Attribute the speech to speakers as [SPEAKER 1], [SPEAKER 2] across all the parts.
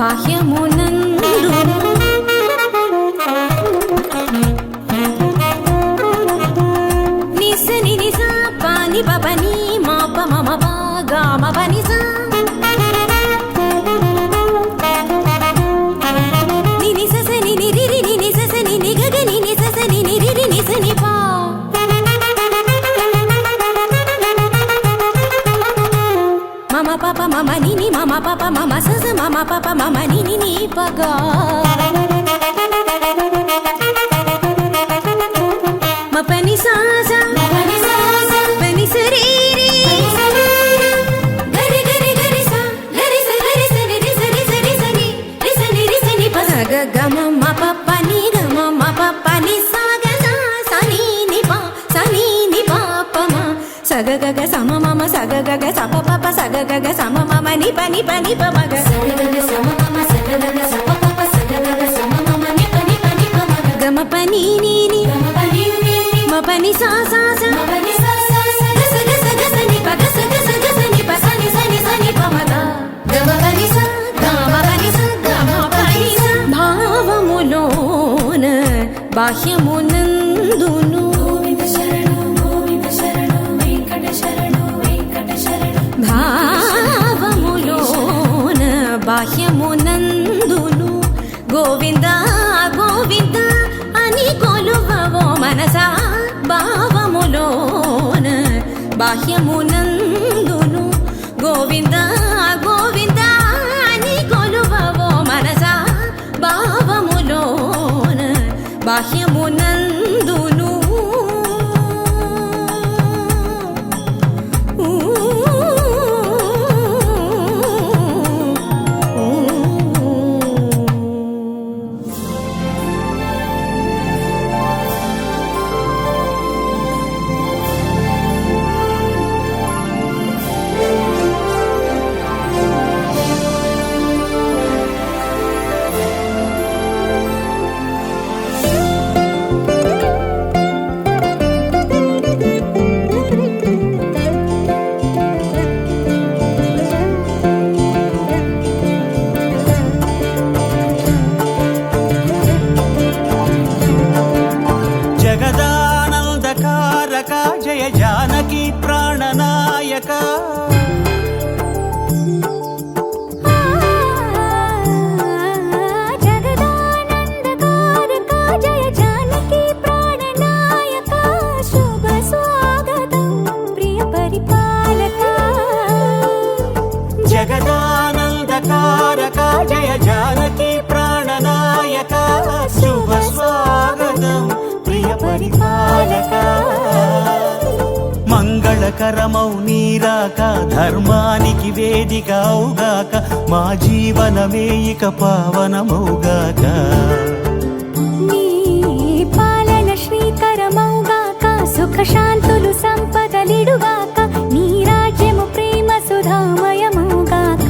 [SPEAKER 1] బాహ్యమునందు నిసని నిస పాని బబని మాప మమ బాగా మబని స నిని ససని నిరి నిని ససని నిగగని ని ససని నిరి నిసని పా మమ పాప మమ నిని మమ పాప మమ సస మమ పాప మమ నిని ని పగా మపని సాస పని సరి గరి గరి గరి స గరి స గరి స రి సరి సరి సరి రి సని రి సని ప స గ గ మ మ ప ప ని గ మ మ ప ప ని స గ స స ని ని ప స ని ని ప ప మ స గ గ గ స మ మ మ స గ గ గ స ప ప ప స గ గ గ స మ మ మ ని ప ని ప ని ప మ గ స గ గ గ స మ మ మ స గ గ గ స ప ప ప స గ గ గ స మ మ మ ని ప ని ప ని ప మ గ గ మ ప ని ని ని గ మ ప ని ని మ ప ని సా సా స మ ప ని సా సా స గ స గ స గ స ని ప గ స గ స గ స ని ప స ని స ని స ని ప మ గ గ మ ప ని స గ మ ప ని స గ మ ప ని స భావములోన బాహ్యమునందును భావములోన బాహ్యమునందును గోవింద గోవింద అని కొలువవో మనసా భావములోన బాహ్యమునందును గోవింద గోవింద అని కొలువవో మనసా భావములోన బాహ్యమునందును
[SPEAKER 2] జయ జానకి ప్రాణనాయక
[SPEAKER 1] జగదానందకారక జయ జానకి ప్రాణనాయక శుభ స్వాగతం ప్రియ పరిపాలక
[SPEAKER 2] జగదానందకారక జయ జానకి ప్రాణనాయక శుభ స్వాగతం ప్రియ పరిపాలక మంగళకరమౌ నీరాక ధర్మానికి వేదిక అవుగాక మా జీవనమే ఇక పావనమౌగాక
[SPEAKER 1] నీ పాలన శ్రీకరమౌగాక సుఖ శాంతులు సంపదలిడుగాక నీ రాజ్యము ప్రేమ సుధామయమౌగాక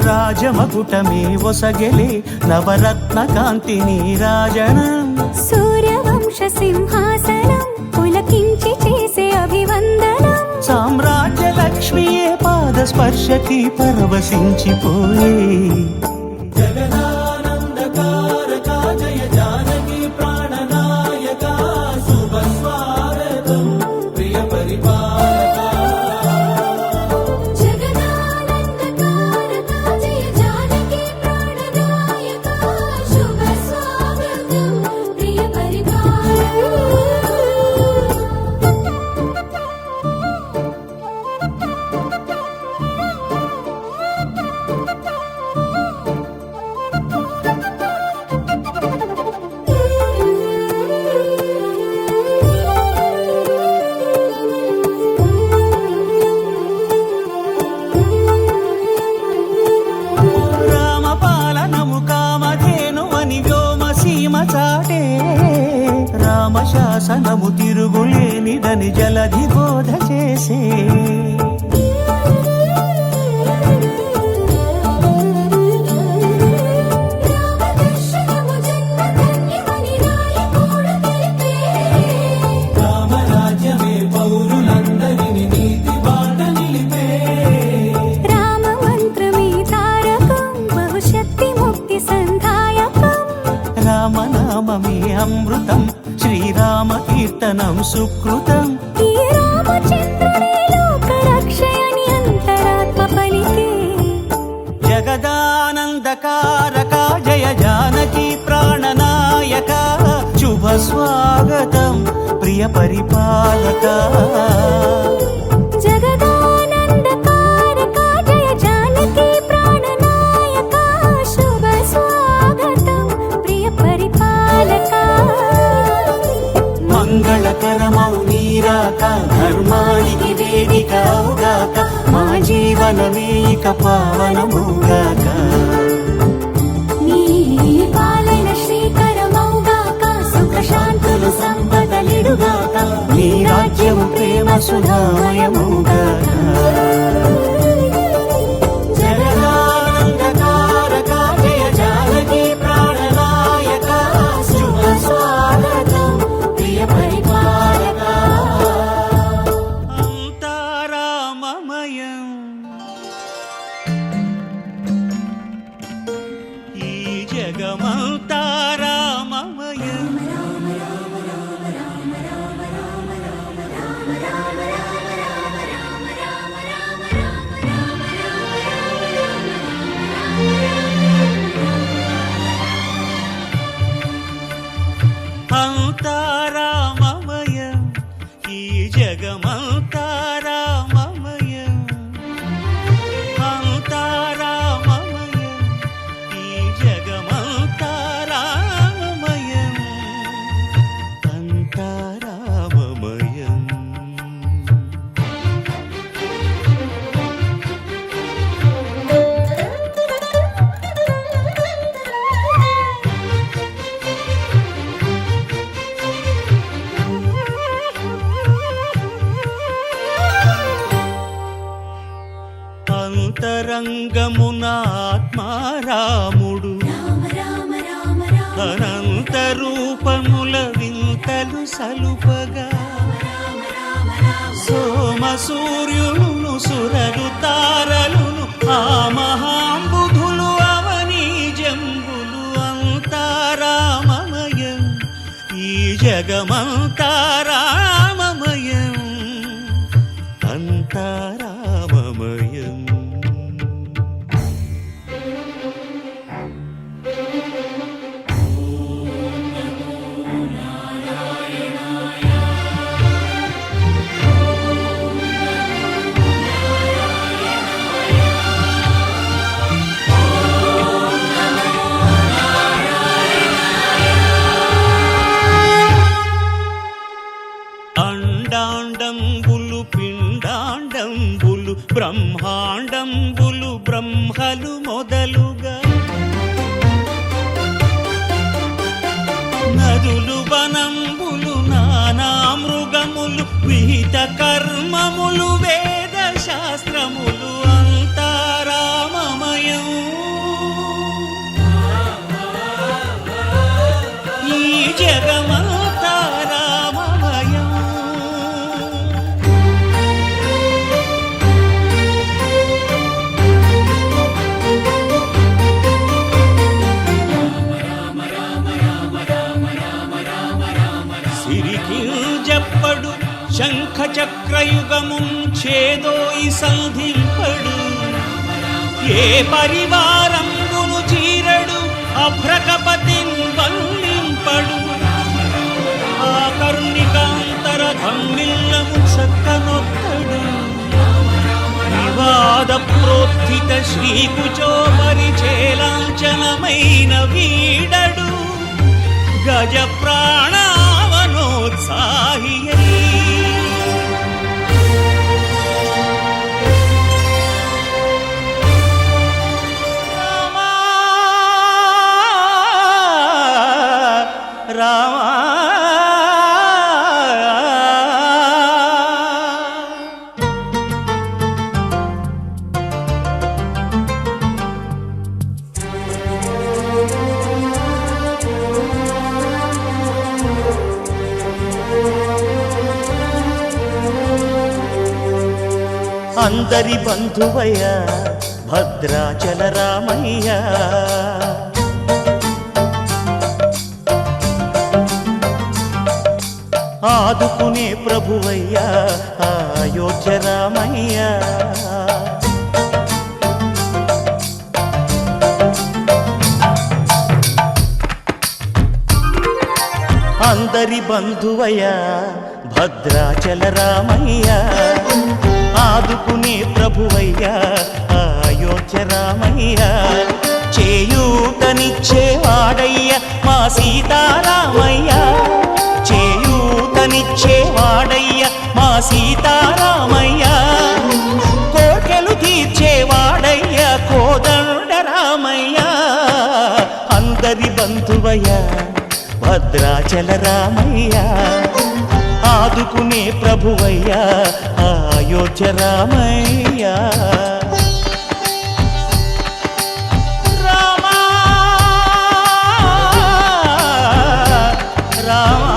[SPEAKER 2] రాజమకుటమే ఒసగెలే నవరత్న కాంతి నీరాజనం
[SPEAKER 1] సూర్యవంశ సింహాసనం పులకించి చేసే అభివందనం
[SPEAKER 2] సామ్రాజ్య లక్ష్మియే పాద స్పర్శకి పరవశించిపోయే
[SPEAKER 1] జగదానంద
[SPEAKER 2] శాసనము తిరుగులేనిదని జలధి బోధ చేసే
[SPEAKER 3] రామరాజ్యమే పౌరులందరినీ నీతి బాట నిలిపే
[SPEAKER 1] రామ మంత్రమే తారకం బహుశక్తి ముక్తి సంధాయకం
[SPEAKER 2] రామనామమే అమృతం శ్రీరామ కీర్తనం సుకృతం
[SPEAKER 1] ఈ రామచంద్రుడే లోక రక్షయని అంతరాత్మ పలికే
[SPEAKER 2] జగదానందకారక జయ జానకి ప్రాణనాయక శుభ స్వాగతం ప్రియ పరిపాలక
[SPEAKER 1] జగదానందకారక జయ జానకి ప్రాణనాయక శుభ స్వాగతం ప్రియ పరిపాలక
[SPEAKER 2] మంగళకరమౌ నీరాక ధర్మానికి వేదిక అవుగాక మా జీవనమే ఇక పావనముగాక
[SPEAKER 1] నీ పాలన శ్రీకరమౌగాక సుఖ శాంతులు సంపదలిడుగాక
[SPEAKER 2] నీ రాజ్యము ప్రేమ సుధామయముగాక జగదానందకారక జయ జానకి ప్రాణనాయక శుభ స్వాగతం ప్రియ పరిపాలక అంతారామమయం ఈ జగమంతారామమయం అంతారామమయం ఈ జగమంతారామమయం అంతారామమయం ఈ జగమంతారామమయం అంతారామమయం అంతరంగమున ఆత్మారాముడు అనంత రూపముల వింతలు సలుపగా సోమ సూర్యులను సురలు తారలును ఆ మహాంబుధులు అవనీ జంబులు అంతారామమయం ఈ జగమంతారామమయం అంతారామమయం అండాండంబులు పిండాండంబులు బ్రహ్మాండంబులు బ్రహ్మలు మొదలుగా నదులు వనంబులు నానా మృగములు విహిత కర్మములు వేద శాస్త్రములు అంతారామమయం ఈ జగమంతారామమయం సిరికింజప్పడు శంఖ చక్రయుగముంచేదోయి సంధింపడు ఏ పరివారంబును చీరడు అభ్రకపతిన్ వల్లింపడు ఆ కర్ణికాంతర ధమ్మిల్లము చక్కనొక్కడు వివాద ప్రోత్థిత శ్రీకుచో పరిచేలాంఛనమైన వీడడు గజ ప్రాణావనోత్సాహియై రామా
[SPEAKER 4] అందరి బంధువయ్య భద్రాచల రామయ్య ఆదుకునే ప్రభువయ్య అయోధ్య రామయ్య అందరి బంధువయ్య భద్రాచల రామయ్య ఆదుకునే ప్రభువయ్య అయోధ్య రామయ్య చేయూతనిచ్చేవాడయ్య మా సీతారామయ్య చేయూతనిచ్చేవాడయ్య మా సీతారామయ్య కోర్కెలు తీర్చేవాడయ్య కోదండ రామయ్య అందరి బంధువయ్య భద్రాచల రామయ్య ఆదుకునే ప్రభువయ్య అయోధ్య రామయ్య రామా రామా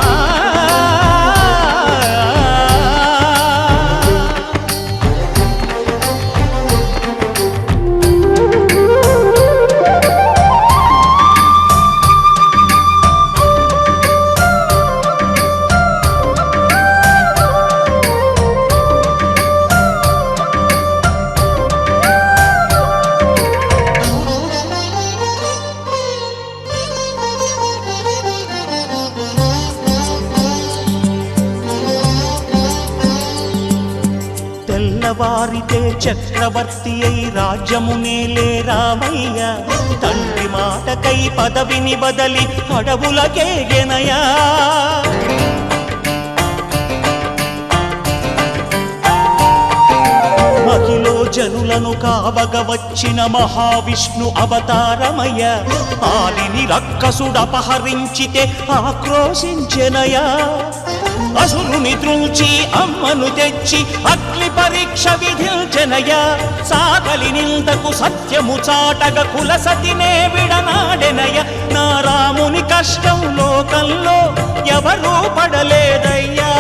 [SPEAKER 4] తెల్లవారితే చక్రవర్తి అయి రాజ్యమునేలే రామయ్య తండ్రి మాటకై పదవిని బదలి అడవులకేగెనయా మహిలో జనులను కావగ వచ్చిన మహావిష్ణు అవతారమయ్య ఆలిని రక్కసుడపహరించితే ఆక్రోశించెనయా అసురుని త్రుంచి అమ్మను తెచ్చి అగ్ని పరీక్ష విధించెనయా సాగలి నిందకు సత్యము చాటగ కులసతినే విడనాడెనయ నా రాముని కష్టం లోకంలో ఎవరూ పడలేదయ్యా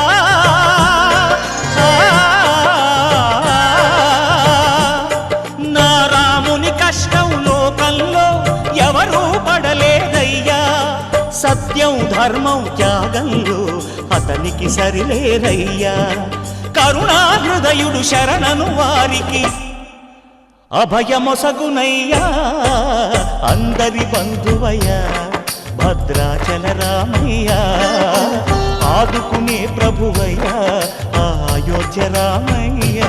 [SPEAKER 4] నా రాముని కష్టం లోకంలో ఎవరూ పడలేదయ్యా సత్యం ధర్మం త్యాగంలో అతనికి సరిలేరయ్యా కరుణా హృదయుడు శరణను వారికి అభయమొసగునయ్యా అందరి బంధువయ్య భద్రాచల రామయ్య ఆదుకునే ప్రభువయ్య అయోధ్య రామయ్య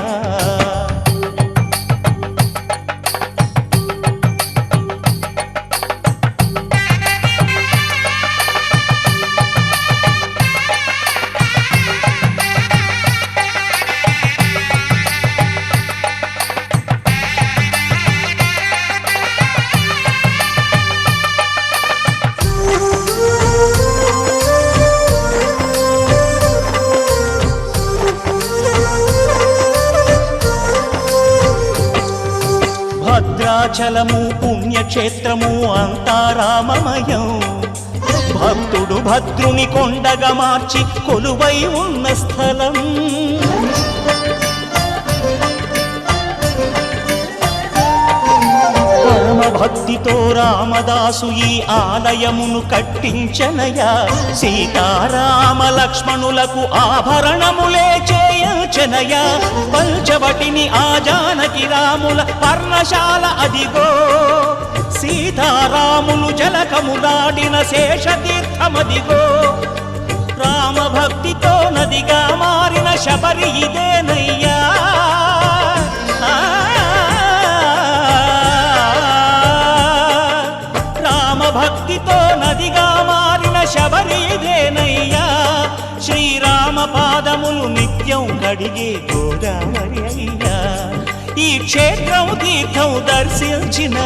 [SPEAKER 4] భద్రాచలము పుణ్యక్షేత్రము అంతా రామమయం భక్తుడు భద్రుని కొండగా మార్చి కొలువై ఉన్న స్థలం పరమ భక్తితో రామదాసు ఈ ఆలయమును కట్టించనయా సీతారామ లక్ష్మణులకు ఆభరణములే చేయించనయా పంచవటిని ఆ జానకి రాముల పర్ణశాల అదిగో సీతారాములు జలకములాడిన శేషతీర్థమదిగో రామ భక్తితో నదిగా మారిన శబరి ఇదేనయ్యా భక్తితో నదిగా మారిన శబరిదేనయ్యా శ్రీరామ పాదములు నిత్యం కడిగే గోదావరి అయ్యా ఈ క్షేత్రం తీర్థం దర్శించిన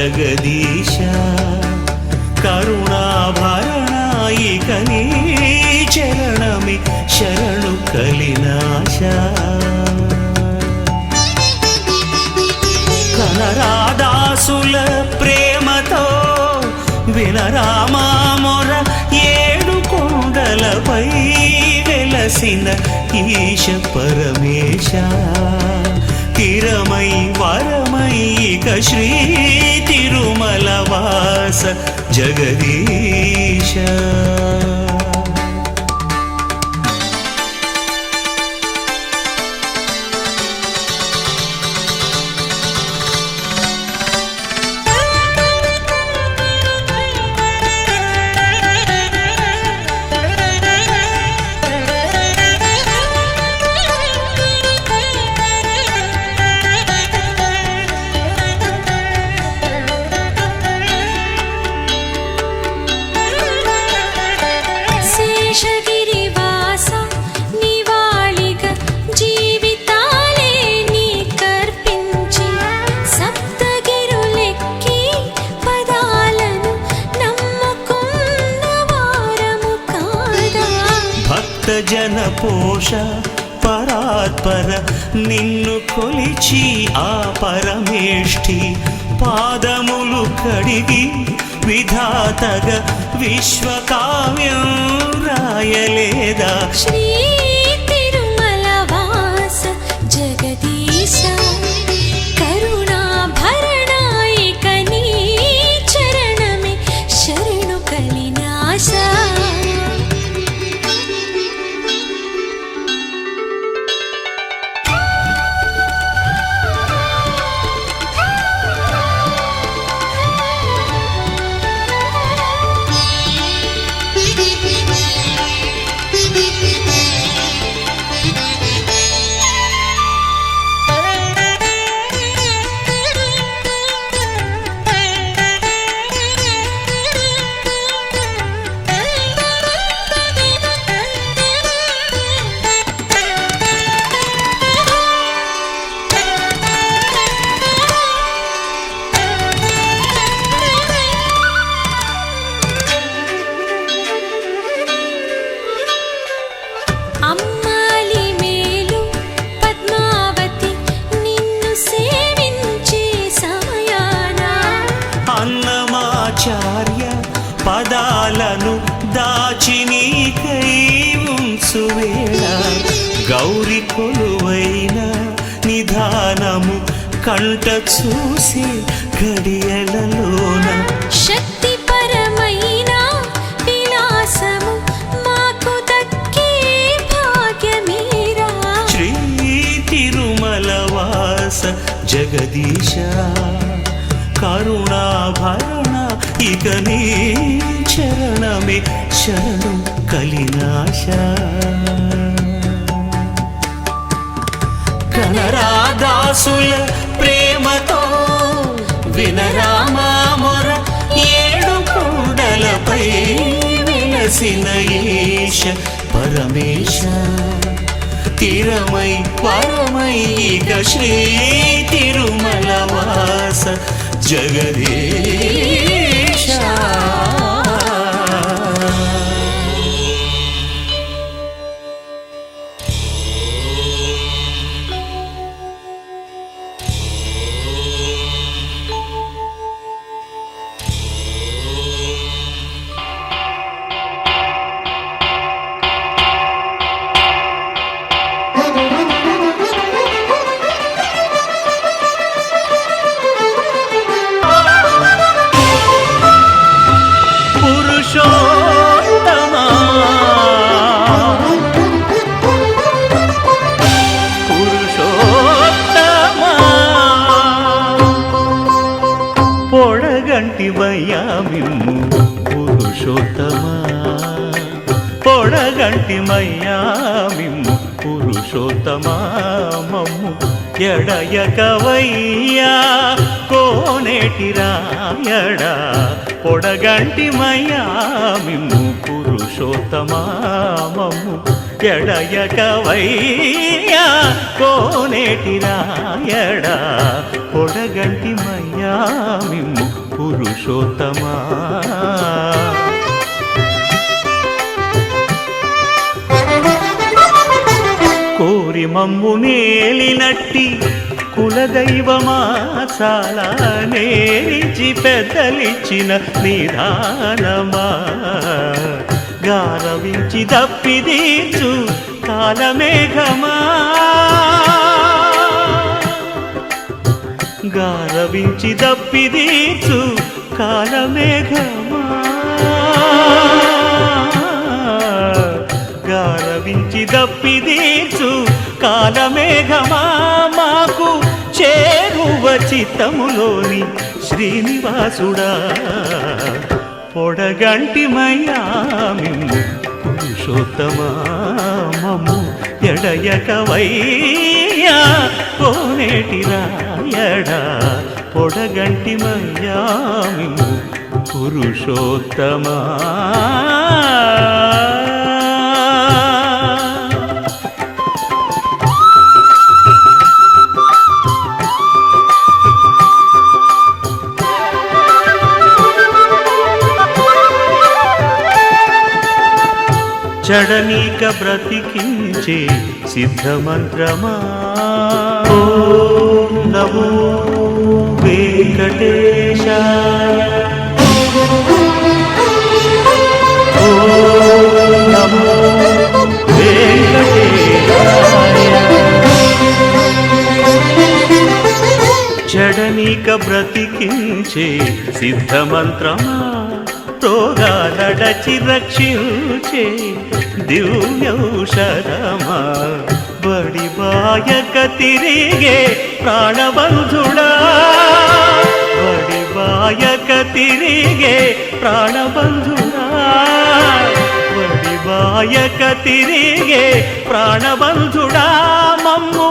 [SPEAKER 4] జగదీశ కరుణాభరణాయిక నీ చరణమి శరణు కలినాశ కనరాదాసుల ప్రేమతో వినరామా మొర ఏడు కొండలపై వెలసిన ఈశ పరమేశ తిరమై వరమై ఇక శ్రీ తిరుమల వాస జగదీశ
[SPEAKER 1] శేషగిరివాస నివాళిగా జీవితాలే నీకర్పించి సప్తగిరులెక్కి పదాలను నమ్ముకున్న వారము కాదా
[SPEAKER 4] భక్త జన పోష పరాత్పర నిన్ను కొలిచి ఆ పరమేష్ఠి పాదములు కడిగి విధాతగా విశ్వకావ్యం రాయలేదా
[SPEAKER 1] శ్రీ తిరుమల వాస జగదీశ కరుణాభరణాయిక నీ చరణమే శరణు కలినాశ అమ్మాలి మేలు పద్మావతి నిన్ను సేవించే సమయాన
[SPEAKER 4] అన్నమాచార్య పదాలను దాచి నీకై ఉంచువేళ గౌరి కొలువైన నిధానము కంట చూసి గడియలలోన
[SPEAKER 1] శక్తి పరమైన విలాసము మాకు దక్కే భాగ్యమీరా
[SPEAKER 4] శ్రీ తిరుమల వాస జగదీశ కరుణాభరణ ఇక నీ చరణమే శరణు కలినాశ కనరాదాసుల ప్రేమతో వినరామా మొర ఏడు కొండలపై వెలసిన ఈశ పరమేశ తిరమై పరమై ఇక శ్రీ తిరుమల వాస జగదీశ పొడగంటివయ్యా మిమ్ము పురుషోత్తమా పొడగంటిమయ్యా మిమ్ము పురుషోత్తమా మమ్ము ఎడయకవయ్యా కోనేటి రాయడా పొడగంటి మయ్యా మిమ్ము పురుషోత్తమా మమ్ము ఎడయకవయ్యా కోనేటి రాయడా పొడగంటి మయ్యా మిమ్ము పురుషోత్తమా కోరి మమ్ము నేలినట్టి కులదైవమా చాలా నేర్చి పెద్దలిచ్చిన నిదానమా గారవించి దప్పిదీచు కాలమేఘమా గారవించి దప్పిదీచు కాలమేఘమా గారవించి దప్పిదీచు కాలమేఘమా మాకు చేరువ చిత్తములోని శ్రీనివాసుడా పొడగంటి మయ్యా మిమ్ము పురుషోత్తమా మమ్ము ఎడయకవయ్యా కోనేటి రాయడా పొడగంటి మయ్యా మిమ్ము పురుషోత్తమా చడనీక బ్రతికించే సిద్ధమంత్రమా ఓం నమో వెంకటేశాయ ఓం నమో వెంకటేశాయ చడనీక బ్రతికించే సిద్ధమంత్రమా రోగాలడచి రక్షించే దివ్యౌషధమా బడి బాయక తిరిగే ప్రాణబంధుడా బడి బాయక తిరిగే ప్రాణబంధుడా బడి బాయక తిరిగే ప్రాణబంధుడా మమ్ము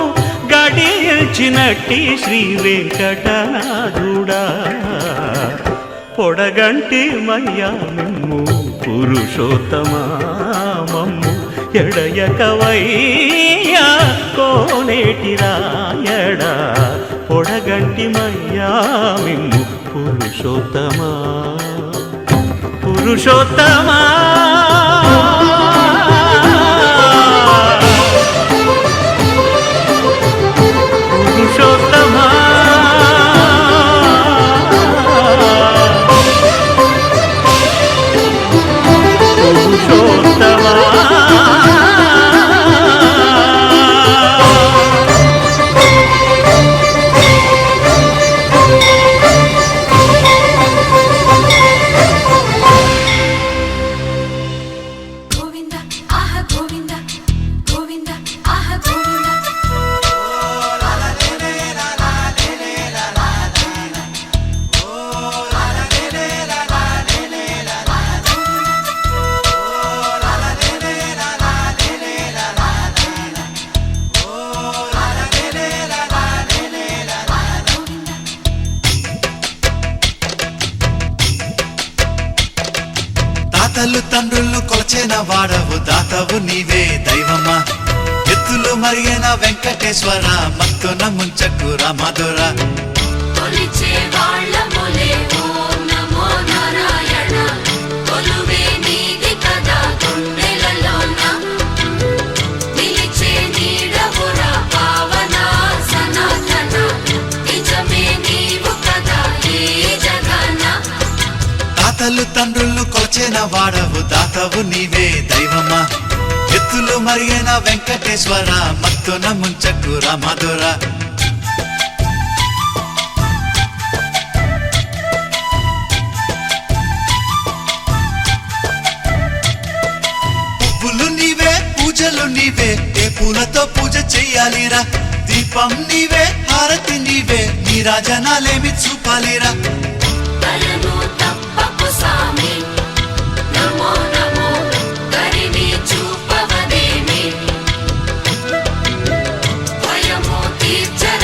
[SPEAKER 4] గడిచినట్టి శ్రీ వెంకటనాథుడా పొడగంటి మయ్యా మిమ్ము పురుషోత్తమా మమ్ము ఎడయకవయ్యా కోనేటి రాయడా పొడగంటి మయ్యా మిమ్ము పురుషోత్తమా పురుషోత్తమా పురుషోత్తమా
[SPEAKER 5] తాతలు తండ్రులు కొలచిన వాడవు దాతవు నీవే దైవమా ఎత్తులు మరిగిన వెంకటేశ్వర మత్తున ముంచకు రామధుర
[SPEAKER 1] కొలిచే వాళ్ళములే ఓం నమో నారాయణ కొలువే నీది కదా గుండెలలోన నిలిచే నీడవురా పావన సనాతన నిజమే నీవు కదా ఈ జగన
[SPEAKER 5] తాతలు తండ్రులు కొలచిన వాడవు దాతవు నీవే దైవమా ఎత్తులు మరిగిన వెంకటేశ్వర మత్తున ముంచకు రామధుర పువ్వులు నీవే పూజలు నీవే ఏ పూలతో పూజ చెయ్యాలిరా దీపం నీవే హారతి నీవే నీ రాజనాలేమి చూపాలిరా
[SPEAKER 1] కలను తప్పకు సామి నమో నమో కరిని చూపవదేమి భయము తీర్చర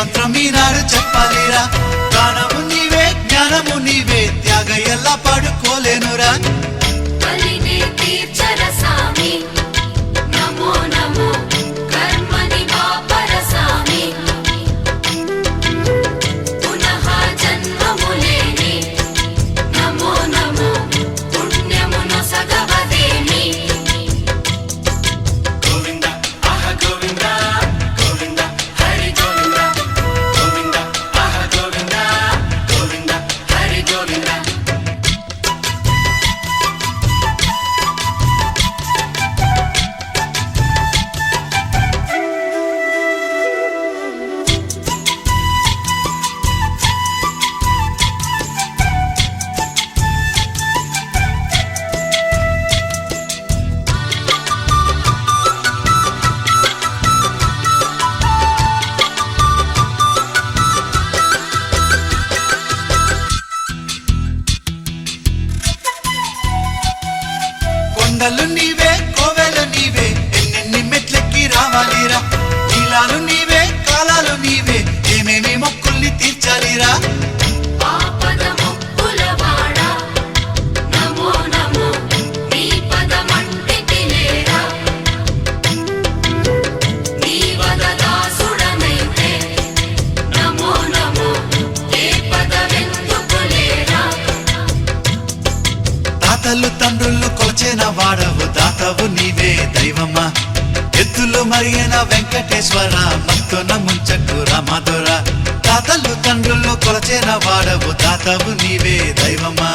[SPEAKER 5] మంత్రం ఈనాడు చెప్పాలిరా గానము నీవే జ్ఞానము నీవే త్యాగ ఎలా పాడుకోలేనురా
[SPEAKER 1] కలినే తీర్చర సామి నమో నమో కర్మని వాపర సామి పునః జన్మములేని నమో నమో పుణ్యమును సగవదేమి
[SPEAKER 3] గోవింద ఆహ గోవింద గోవింద హరి గోవింద గోవింద ఆహ గోవింద గోవింద హరి గోవింద
[SPEAKER 5] కొండలు నీవే కోవెలు నీవే ఎన్నెన్ని మెట్లెక్కి రావాలిరా నీలాలు నీవే కాలాలు నీవే ఏమేమి మొక్కుల్ని తీర్చాలిరా
[SPEAKER 1] ఆపద ముక్కులవాడ నమో నమో నీ పదమంటే తిలేరా నీ వదదాసుడనైతే నమో నమో ఏ పదవెందుకులేరా
[SPEAKER 5] తాతలు తండ్రులు కొలిచిన వాడవు దాతవు నీవే దైవమా ఎత్తులు మరిగిన వెంకటేశ్వర మత్తున ముంచకు రామధుర తాతలు తండ్రులు కొలిచిన వాడవు దాతవు నీవే దైవమా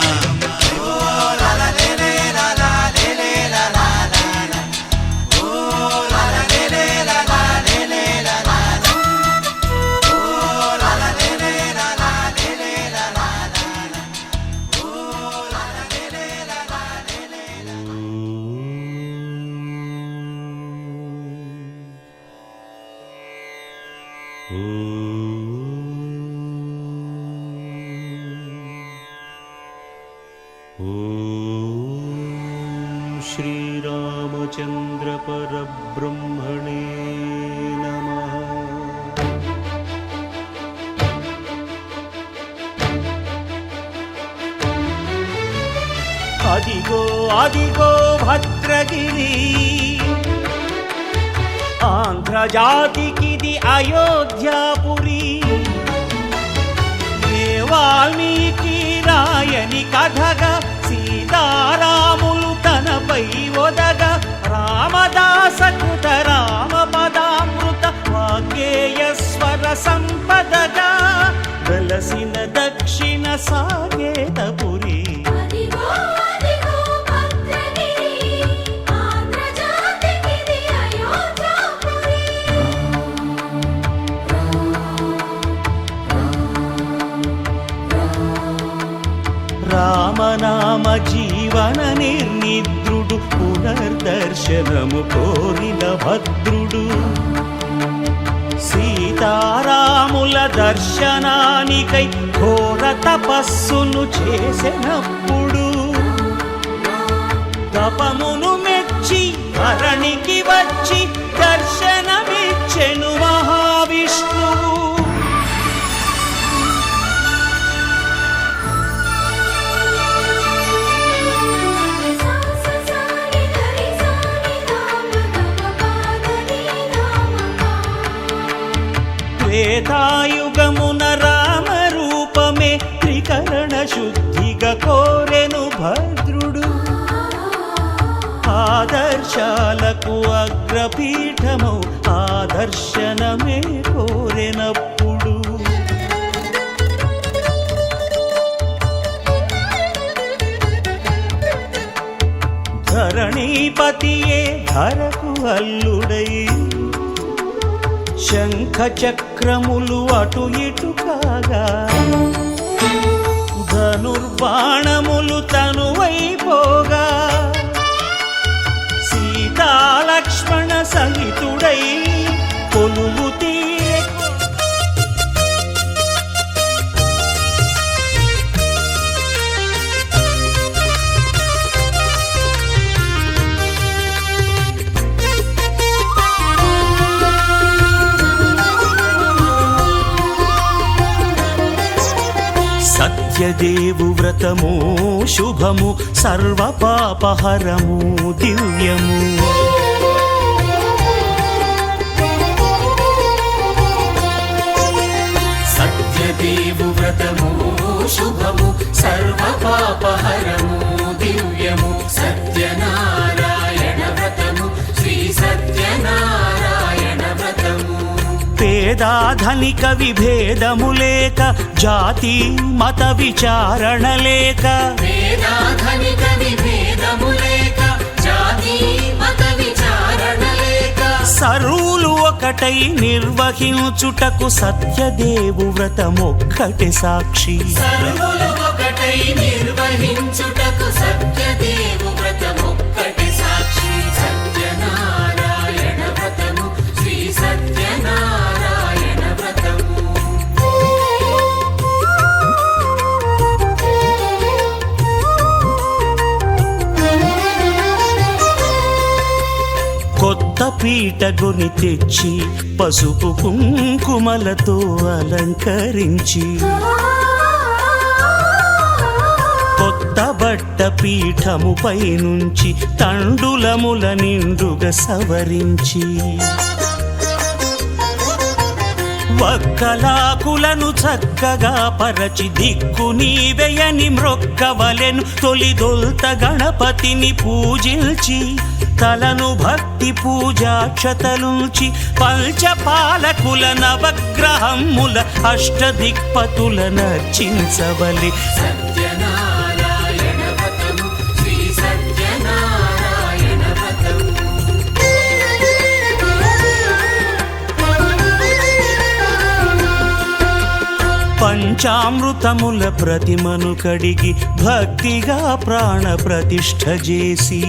[SPEAKER 2] శ్రీరామచంద్ర పరబ్రహ్మణే నమః. అదిగో అదిగో భద్రగిరి ఆంధ్రజాతికిది అయోధ్యాపురి ఏ వాల్మీకి రాయని కథగా సీతారాములు తనపై ఒదగ రామదాస కృత రామ పదామృత వాగ్గేయ స్వర సంపదగా వెలసిన దక్షిణ సాగేతపురి
[SPEAKER 1] అదిగో అదిగో భద్రగిరి ఆంధ్రజాతికిది అయోధ్యాపురి
[SPEAKER 2] రామనామ జీవన నిర్నిద్రుడు పునర్దర్శనము కోరిన భద్రుడు సీతారాముల దర్శనానికై ఘోర తపస్సును చేసినప్పుడు తపమును మెచ్చి ధరణికి వచ్చి దర్శనమిచ్చెను మహావిష్ణువు
[SPEAKER 1] సాని హరి సాని నామ గమపాదని నామకా
[SPEAKER 2] త్రేతాయుగమున రామ రూపమే త్రికరణ శుద్ధిగా కోరెను భద్రుడు ఆదర్శాలకు అగ్రపీఠము ఆదర్శనమే కోరెనప్పుడు ధరణీపతియే ధరకు అల్లుడై శంఖ చక్రములు అటు ఇటు కాగా ధనుర్బాణములు తనువైపోగా సీతాలక్ష్మణ సహితుడై కొలువు తీరే
[SPEAKER 4] సత్యదేవు వ్రతము శుభము సర్వపాపహరము దివ్యము.
[SPEAKER 3] సత్యదేవు వ్రతము శుభము సర్వపాపహరము దివ్యము. సత్యనారాయణ వ్రతము శ్రీ సత్యనారాయణ వ్రతము.
[SPEAKER 4] పేదాధనిక విభేదము లేక జాతి మత విచారణ లేక
[SPEAKER 3] వేదాధనిక విభేదము లేక జాతి మత విచారణ లేక
[SPEAKER 4] సర్వులు ఒకటై నిర్వహించుటకు సత్యదేవు వ్రతమొక్కటి సాక్షి.
[SPEAKER 3] సర్వులు ఒకటై నిర్వహించుటకు సత్యదేవు వ్రతమొక్కటి సాక్షి. సత్యనారాయణ వ్రతము శ్రీ సత్యనారాయణ వ్రతము.
[SPEAKER 4] కొత్త పీటగుని తెచ్చి పసుపు కుంకుమలతో అలంకరించి కొత్త బట్ట పీఠముపై నుంచి తండులముల నిండుగా సవరించి వక్కలాకులను చక్కగా పరచి దిక్కు నీవెయని మ్రొక్కవలెను. తొలిదొల్త గణపతిని పూజించి తలను భక్తి పూజాక్షతలుంచి పంచపాలకుల నవగ్రహముల అష్టదిక్పతుల నర్చించవలె.
[SPEAKER 3] సత్యనారాయణ వ్రతము శ్రీ సత్యనారాయణ వ్రతము.
[SPEAKER 4] పంచామృతముల ప్రతిమను కడిగి భక్తిగా ప్రాణ ప్రతిష్ఠ చేసి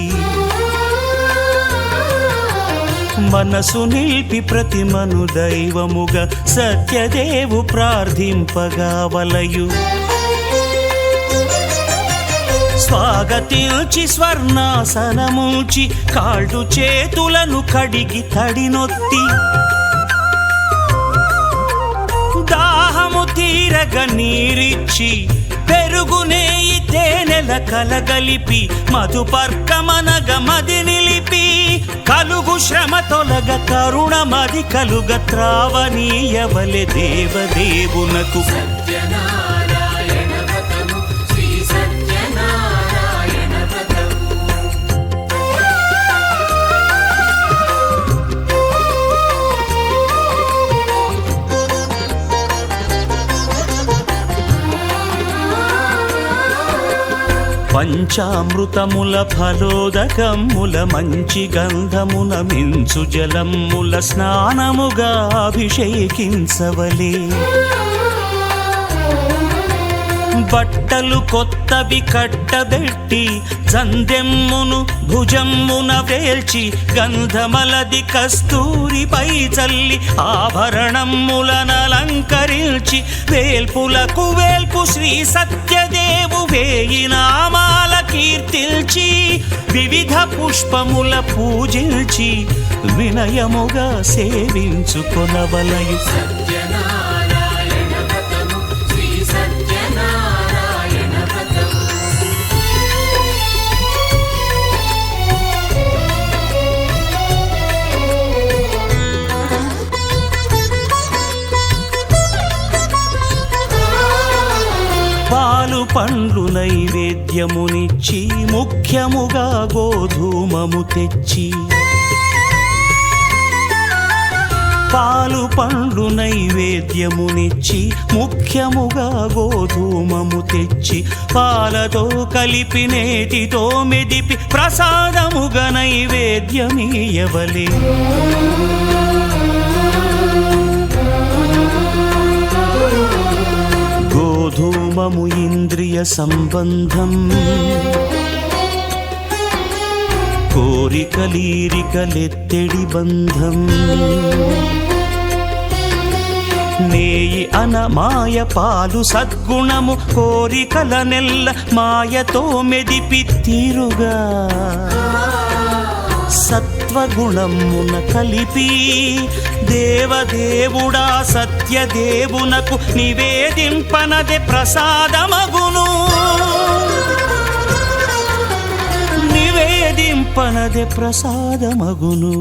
[SPEAKER 4] మనసు నిలిపి ప్రతిమను దైవముగా సత్యదేవు ప్రార్థింపగా వలయు. స్వాగతించి స్వర్ణాసనముంచి కాళ్ళు చేతులను కడిగి తడినొత్తి దాహము తీరగ నీరిచ్చి పెరుగు నెయ్యి తేనెల కలగలిపి మధుపర్కమనగ మది నిలిపి కలుగు శ్రమ తొలగ కరుణ మది కలుగ త్రావనీయవలె దేవదేవునకు.
[SPEAKER 3] సత్యనారాయణ వ్రతము శ్రీ సత్యనారాయణ వ్రతము.
[SPEAKER 4] పంచామృతముల ఫలోదకముల మంచి గంధమున మించు జలముల స్నానముగా అభిషేకించవలే. బట్టలు కొత్తవి కట్టబెట్టి జందెమ్మును భుజమ్మున వేల్చి గంధమలది కస్తూరిపై చల్లి ఆభరణములనలంకరించి వేల్పులకు వేల్పు శ్రీ సత్యదేవు వేయి నామాల కీర్తిల్చి వివిధ పుష్పముల పూజించి వినయముగా సేవించుకొనవలయు.
[SPEAKER 3] సత్యనారాయణ వ్రతము శ్రీ సత్యనారాయణ వ్రతము.
[SPEAKER 4] పాలు పండ్లు నైవేద్యమునిచ్చి ముఖ్యముగా గోధూమము తెచ్చి పాలు పండ్లు నైవేద్యమునిచ్చి ముఖ్యముగా గోధూమము తెచ్చి పాలతో కలిపి నేతితో మెదిపి ప్రసాదముగా నైవేద్యమీయవలే. గోధూమము ఇంద్రియ సంబంధం కోరికలీరికలెత్తెడి బంధం. నేయి అనమాయ పాలు సద్గుణము కోరికల నెల్ల మాయతో మెదిపి తీరుగా సత్య సత్వగుణమున కలిపి దేవదేవుడా సత్యదేవునకు నివేదింపనదే ప్రసాదమగును. నివేదింపనదే ప్రసాదమగును.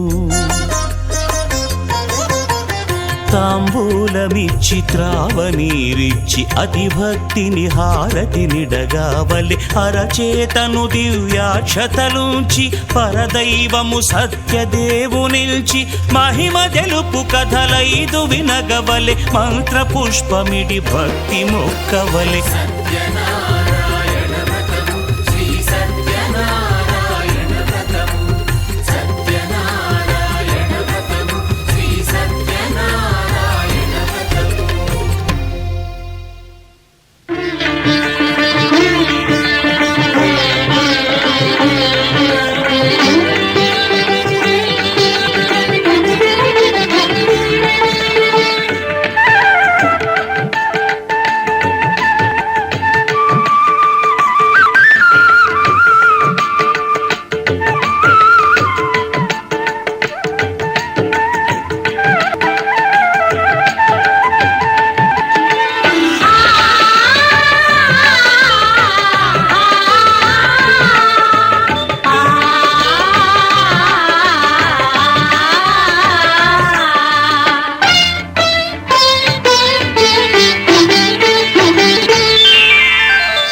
[SPEAKER 4] తాంబూలమిచ్చి త్రావనీరిచ్చి అతిభక్తిని హారతినిడగావలి అరచేతను దివ్యాక్షతలుంచి పరదైవము సత్యదేవునిల్చి మహిమ తెలుపు కథలైదు వినగవలె మంత్రపుష్పమిడి భక్తి మొక్కవలె.
[SPEAKER 3] సత్యనారాయణ వ్రతము శ్రీ సత్యనారాయణ వ్రతము సత్యనారాయణ వ్రతము శ్రీ సత్యనారాయణ వ్రతము.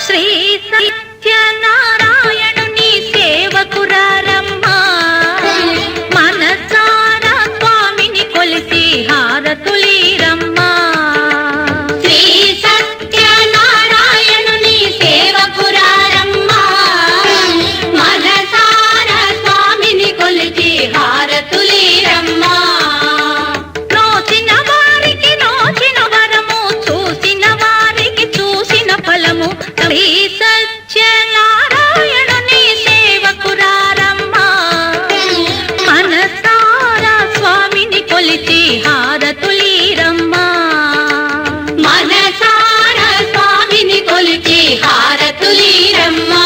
[SPEAKER 1] శ్రీ సత్యనారాయణుని సేవకురారమ్మా మనసారా స్వామిని కొలిసి హారతులీరమ్మా. శ్రీ సత్యనారాయణుని సేవకురారమ్మా మనసారా స్వామిని కొలిసి హారతులీరమ్మా. నోచిన వారికి నోచిన వరము చూసిన వారికి చూసిన ఫలము. శ్రీ సత్యనారాయణుని సేవకురారమ్మా మనసారా స్వామిని కొలిచి హారతులీరమ్మా. మనసారా స్వామిని కొలిచి హారతులీరమ్మా.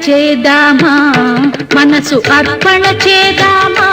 [SPEAKER 6] చేద్దామా మనసు అర్పణ చేద్దామా